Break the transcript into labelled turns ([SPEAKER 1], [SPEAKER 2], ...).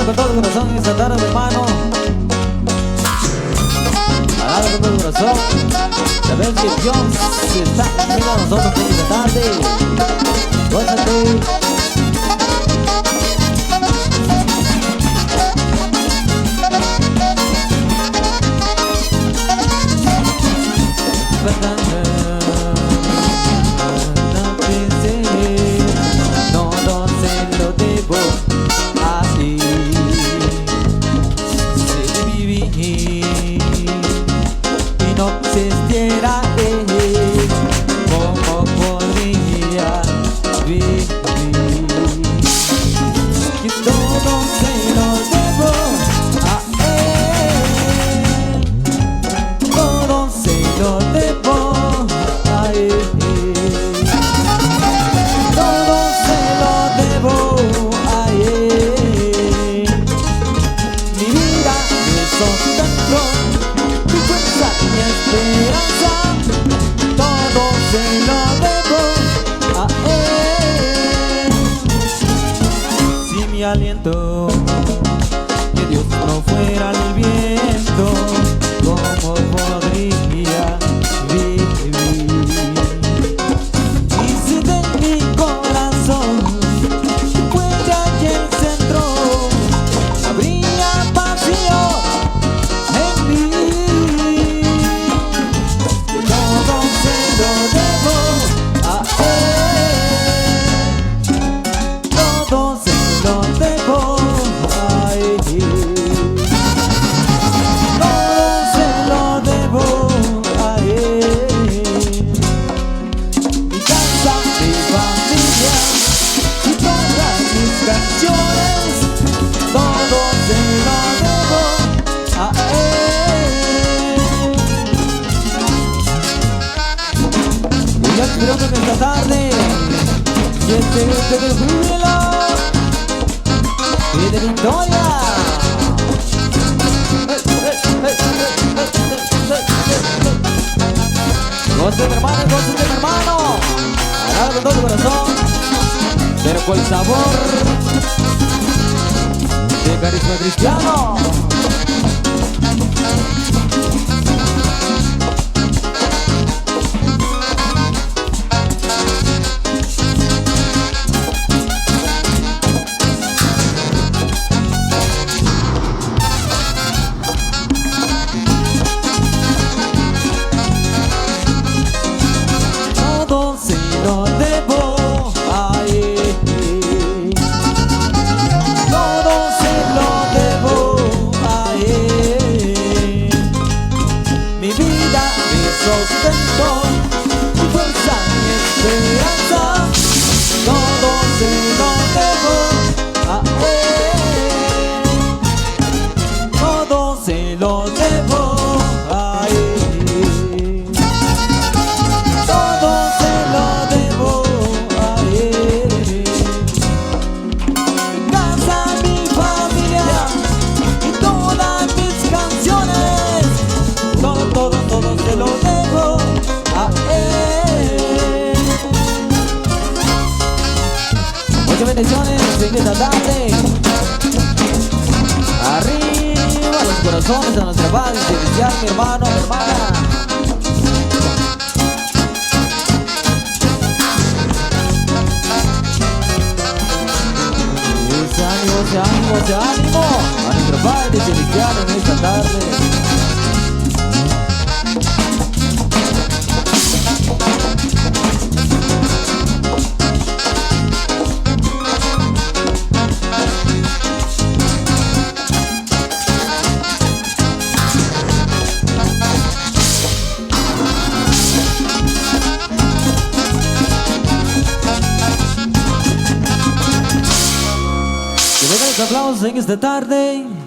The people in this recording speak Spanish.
[SPEAKER 1] con todo el corazón esta tarde, hermano. Alaba con todo el corazón. Sabes que Dios está conmigo a nosotros en esta tarde. Gózate.
[SPEAKER 2] Existiera él, ¿cómo podría vivir? Y todo se lo debo a él, todo se lo debo a él, todo se lo debo a él. Mi vida me sostendrá, mi fuerza, mi esperanza, todo se lo debo a él. Si mi aliento, que Dios no fuera el viento, ¿cómo podría vivir? Y si de mi corazón fuera aquí el centro, habría vacío en mí. Espero que esta tarde siente de júbilo y de victoria. Gózate, mi hermano, gózate, mi hermano. Alaba con todo tu corazón, pero con sabor de carisma cristiano. Lo debo a él, todo se lo debo a él. Mi vida, mi sustento, mi fuerza, mi esperanza, todo se lo debo a él, todo se lo debo a él. Muchas bendiciones en esta tarde. Arriba los corazones de nuestra Padre Celestial, mi hermano, mi hermana. Ánimo, ánimo a nuestro Padre Celestial en esta tarde. Que vengan los aplausos en esta tarde.